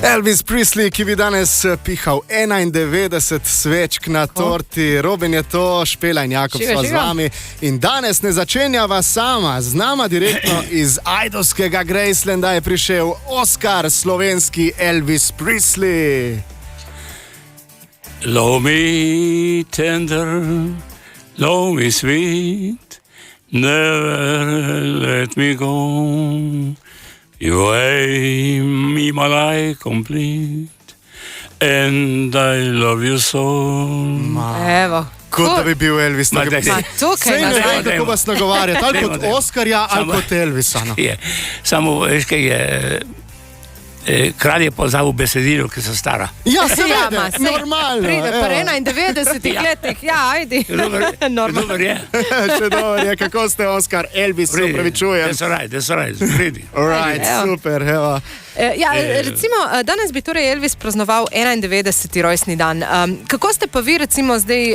Elvis Presley, ki bi danes pihal 91 svečk na torti. Robin je to, Špela in Jakob sva z vami. In danes ne začenjava sama, z nama direktno iz ajdovskega Gracelanda je prišel Oskar, slovenski Elvis Presley. Love me tender, love me sweet, never let me go. You aim me my life complete, and I love you so. Evo. Kot da bi bil Elvis. Sej ne vem, kako vas nagovarjati, ali kot Oskarja, ali kot Elvisa. Samo, veš, kaj je... Kralj je pozabil besedilo, ki so stara. Ja, seveda, normalno. Pride pa 91 letih, ja, ajdi. Dobar je. Še dobar je, kako ste, Oskar, Elvis, se upravičujem. That's right, pridi. Alright, super, evo. Ja, recimo, danes bi torej Elvis praznoval 91. rojstni dan. Kako ste pa vi, recimo, zdaj,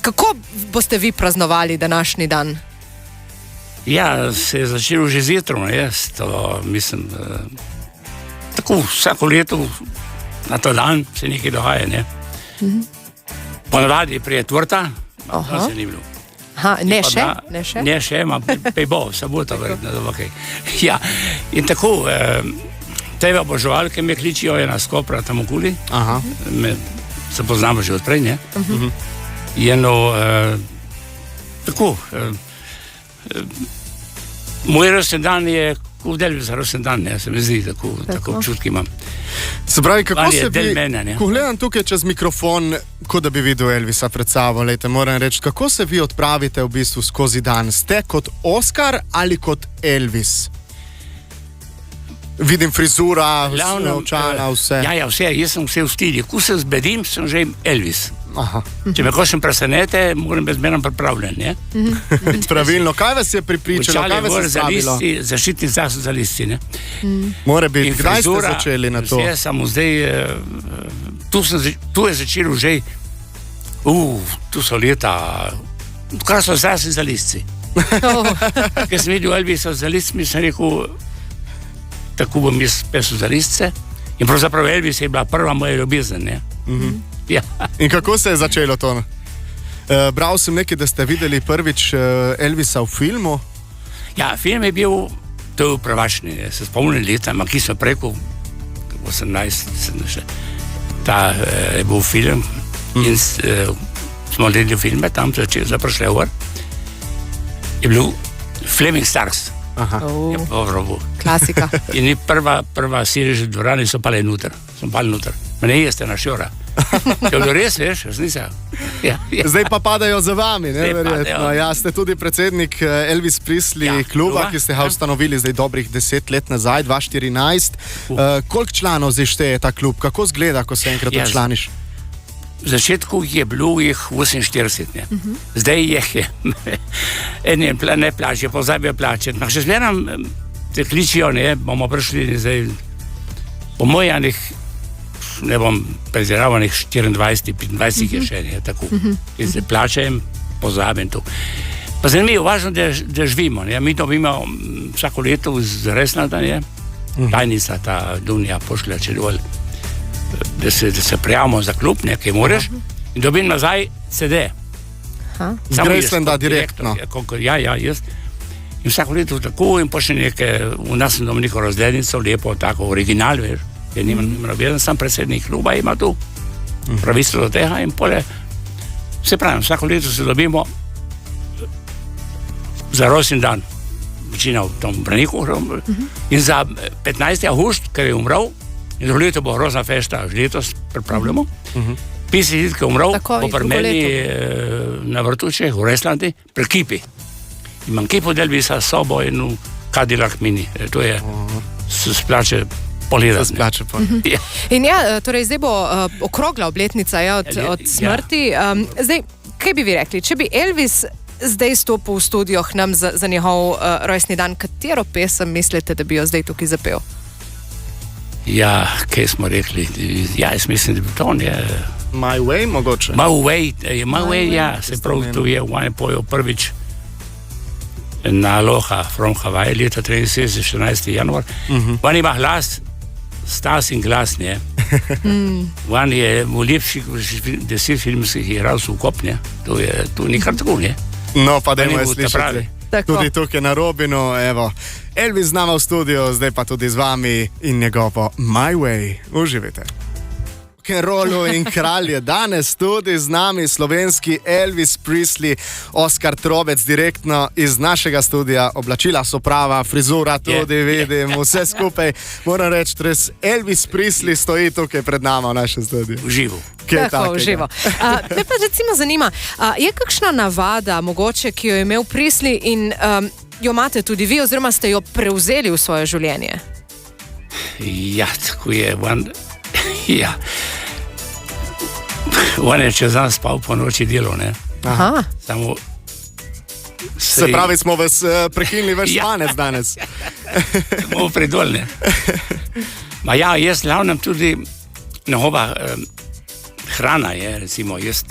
kako boste vi praznovali današnji dan? Ja, se je začelo že zjutraj, jaz to mislim... Tako vsako leto na to dan se nekaj dogaja, ne? Ponavadi prije tvrta, to se ni bilo. Ne še? Ne še, ima pejbo, sabota verjetno, dobro kaj. Ja, in tako, te oboževalke me kličijo ena skopra tam okoli, se poznamo že odprej, ne? Eno, tako, moj rojstni dan je v Elvisa rojstni dan, se mi zdi, tako občutki imam. Se pravi, kako se vi, mene, ko gledam tukaj čez mikrofon, kot da bi videl Elvisa pred sabo, lejte, moram reči, kako se vi odpravite v bistvu skozi dan? Ste kot Oskar ali kot Elvis? Vidim frizura, očala, vse. Ja, vse, jaz sem vse v stilju. Ko se zbedim, sem že Elvis. Če me kakšen presenete, moram biti zmerno pripravljen, ne? Pravilno, kaj vas je pripričalo, kaj vas je stavilo? Zaščitni zas za listi, ne? More biti, kdaj ste začeli na to? Vse, samo zdaj, tu je začelo že, tu so leta, kar so zasi za listi. Ker sem videl Elvisa za listmi, sem rekel, tako bom jaz pesel za listce. In pravzaprav Elvis je bila prva moja ljubezen, ne? Ja. In kako se je začelo to? Bral sem nekaj, da ste videli prvič Elvisa v filmu. Ja, film je bil, to je prvačni, se spomnim leta, ki smo preko 18, ta je bil film in smo gledali filme, tam za prošle ur. Je bil Flaming Stars. Klasika. In prva serija dvorani so pali noter. Mene jeste na šora. Je bilo res, veš, resnica. Zdaj pa padajo za vami, ne, verjetno. Ja, ste tudi predsednik Elvis Presley kluba, ki ste ga ustanovili zdaj dobrih 10 let nazaj, 2014. Koliko članov zdaj šteje ta klub? Kako zgleda, ko se enkrat včlaniš? V začetku je bilo jih 48, ne. Zdaj jih je. Eni ne plačajo, pozabijo plačati. Še zmeram te kličijo, ne, bomo prišli zdaj po mojanih, ne bom preziraval, 24-25 je še, ne, tako. Ki se plačajem, pozabim to. Pa zanimivo, važno, da živimo, ne. Mi dobimo vsako leto z Gracelanda, ne. Tajnica ta Dunja pošlja čedol, da se prijavimo za klub, nekaj moraš, in dobim nazaj CD. Z Gracelanda direktno. Ja, jaz. In vsako leto tako in pošli nekaj, v nas sem dobil neko razglednico, lepo, tako, original, veš, jer nimam nabedan, sam predsednik kluba ima tu, pravico do tega in pole, se pravim, vsako leto se dobimo za rojstni dan, večina v tom Braniku, in za 15. avgust, ker je umral, in drugo leto bo grozna fešta, že letos pripravljamo. 50 let, ki je umral, bo pri meni na Vrtučeh, v Gracelandi, pri kipi. Imam kipo od Elvisa s sobo in v Cadillac Mini. To je, se splače pogledati. In ja, torej zdaj bo okrogla obletnica od smrti. Zdaj, kaj bi vi rekli, če bi Elvis zdaj stopil v studio k nam za njegov rojstni dan, katero pesem mislite, da bi jo zdaj tukaj zapel? Ja, kaj smo rekli? Ja, jaz mislim, da bi to je... My Way, mogoče? My Way, ja, se pravi, tu je v ene pojo prvič na Aloha from Hawaii leta 73, 14. januar. On ima glas stas in glas, ne. On je v lepših 10 filmskih igral Sukop, ne. To ni kar tako, ne. No, pa dajmo je slišati. Tudi tukaj na Robinu, evo. Elvis z nama v studiu, zdaj pa tudi z vami in njegovo My Way. Uživite. Rock'n'rollu in kralj je danes tudi z nami, slovenski Elvis Presley, Oskar Trobec, direktno iz našega studia. Oblačila so prava, frizura tudi vidim, vse skupaj. Moram reči, res Elvis Presley stoji tukaj pred nama v našem studiu. Uživo. Tako, uživo. Me pa recimo zanima, je kakšna navada mogoče, ki jo je imel Presley in jo imate tudi vi, oziroma ste jo prevzeli v svoje življenje? Ja, tako je. Ja. On je čez dan spal, po noči delo, ne. Aha. Samo se pravi, smo vas prekinili več spanec danes. Samo predol, ne. Ma ja, jaz glavnem tudi njegova hrana je, recimo, jaz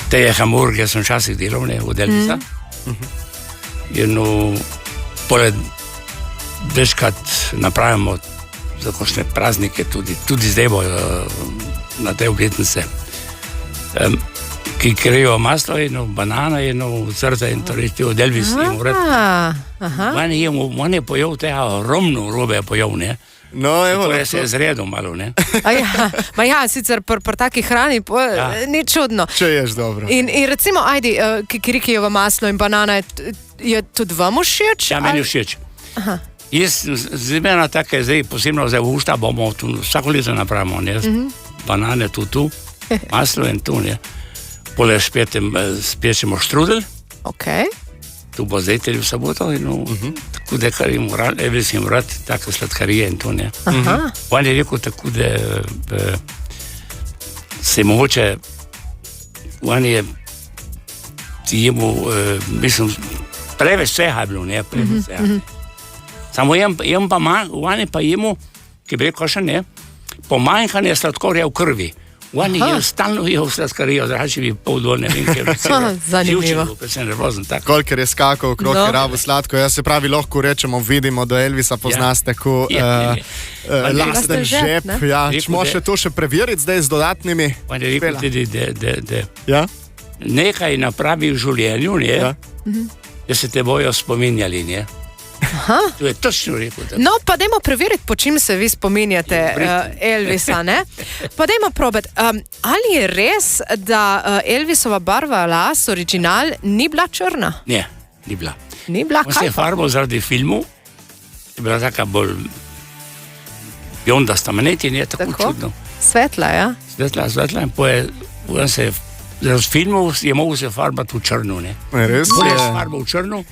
teje hamburge sem včasih delal, ne, od Elvisa. Poleg večkrat napravimo za kakšne praznike, tudi zdaj bojo na te obletnice, ki krejo maslo, eno banana, eno srce in torej ti od Elvisa in vrat. On je pojel tega romno robe je pojel, ne. No, evo, to je se zredil malo, ne. Ma ja, sicer pri taki hrani ni čudno. Če ješ dobro. In recimo, ajdi, kikirikijevo maslo in banana je tudi vam všeč? Ja, meni všeč. Aha. Jaz zimena tako, zdaj posebno za usta bomo tu vsako leto napravimo, ne, banane tu, maslo in tu, ne. Pole spečemo štrudel. Ok. Tu bo zdaj v soboto in tako da kar jim Elvis jim rad, tako sladkarije in tu, ne. On je rekel tako, da se mogoče, on je jemu, mislim, preveč vseha je bilo, ne, preveč vseha. Samo jem pa on je pa jemu, ki bi rekel še ne, pomanjkanje sladkorja v krvi. On je stalno jel sladkarijo, zrači bi pol dol, ne vem, ker zanimivo. Sem nervozen, tako. Kolikor je skakal okrog, je rabo sladko. Jaz se pravi, lahko rečemo, vidimo, da Elvisa poznaš tako lasten žep. Ja, čemo še to še preveriti zdaj z dodatnimi. On je rekel tudi, da nekaj napravi v življenju, ne, da se te bojo spominjali, ne. To je točno rekel. No, pa dajmo preveriti, po čim se vi spominjate Elvisa, ne? Pa dajmo probati, ali je res, da Elvisova barva las, original, ni bila črna? Ne, ni bila. Ni bila, kaj pa? On se je farbo zaradi filmu, je bila taka bolj bjondasta, maneti, ne, tako čudno. Svetla, ja? Svetla, in on se zaradi filmov je mogel se farbati v črnu, ne. Res je? Bolje se farbo v črnu.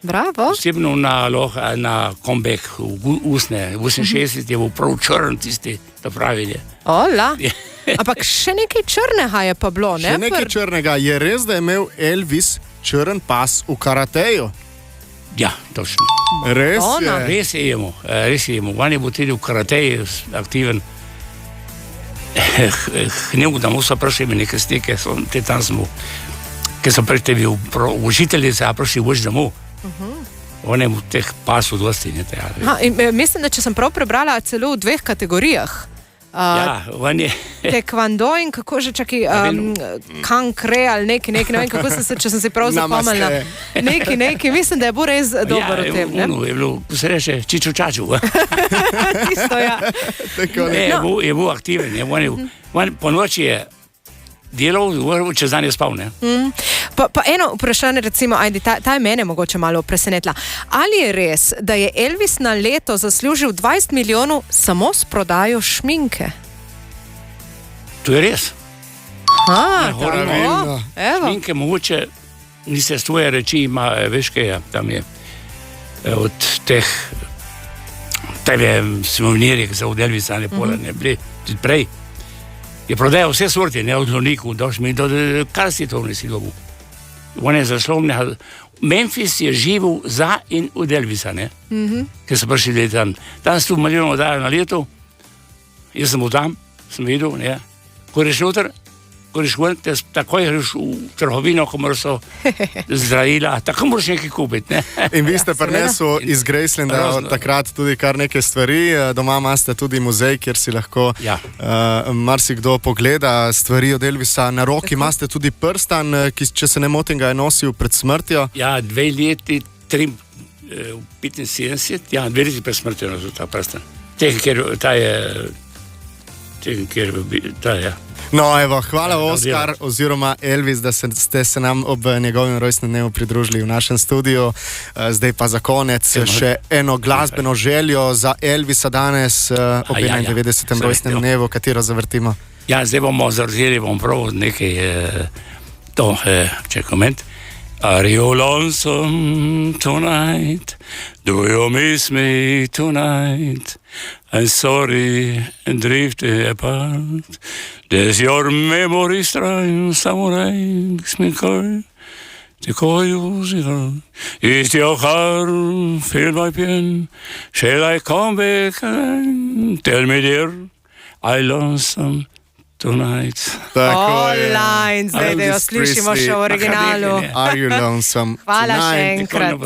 Bravo. Posebno na comeback v usne, v 68 je bil prav črn tisti, da pravi, ne. Ola, ampak še nekaj črnega je pa bilo, ne? Še nekaj črnega. Je res, da je imel Elvis črn pas v karateju? Ja, točno. Res je? Res je imel. On je bil tudi v karateju aktiven. Hnil, da mu so prišli nekaj stike, te tam smo, ki so prej tebi učiteljice, a prišli uč domov. On je v teh pasu dosti, ne te. Mislim, da če sem prav prebrala, celo v 2 kategorijah. Ja, on je. Taekwondo in kako že čaki, kankre ali neki, ne vem, kako če sem se prav zapomnila. Neki, mislim, da je bil res dober v tem, ne? Je bilo, ko se reče, čiču-čaču. Tisto, ja. Je bil aktiven, po noči je delal, čez dan je spal, ne? Pa eno vprašanje, recimo, ajde, ta je mene mogoče malo presenetila. Ali je res, da je Elvis na leto zaslužil 20 milijonov samo s prodajo šminke? To je res. Tako. Šminke mogoče, niste svoje reči, ima, veš kaj je, tam je od teh TV suvenirjev za od Elvisa, ne pola, ne bili, tudi prej. Je prodajal vse sorte, ne, od Loniku, do šminke, kar si to nisi dobil. On je zaslomnil. Memphis je živel za in od Elvisa, ne? Ker so prišli tam. Tam so milijon dajo na leto, jaz sem bil tam, sem videl, ne? Ko reš noter, ko greš ven, takoj greš v trgovino, ko moraš zdravila, tako moraš nekaj kupiti. Ne? In vi ste prinesel iz Gracelanda od takrat tudi kar nekaj stvari. Doma imate tudi muzej, kjer si lahko marsikdo pogleda stvari od Elvisa. Na roki imate tudi prstan, ki, če se ne motim, ga je nosil pred smrtjo. Ja, 2 leti, 75, 2 leti pred smrtjo nosil ta prstan. Ta je. No, evo, hvala Oskar oziroma Elvis, da ste se nam ob njegovem rojstnem dnevu pridružili v našem studiu. Zdaj pa za konec še eno glasbeno željo za Elvisa danes ob 91. rojstnem dnevu, katero zavrtimo. Ja, zdaj bomo zavrtili, bom prav nekaj če koment. Are you lonesome tonight? Do you miss me tonight? I'm sorry and drifted apart. Does your memory strange somewhere makes me cry? To call you zero. Is your heart filled by pain? Shall I come back and tell me dear, I lonesome tonight. Online, zdaj da jo slišimo še v originalu. Are you lonesome Hvala tonight? še enkrat.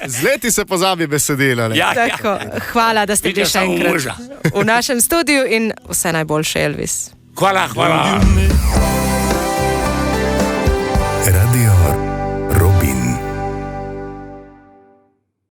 Z leti se pozabi besedila. Tako, hvala, da ste bili še enkrat v našem studiu in vse najboljše, Elvis. Hvala. Radio Robin.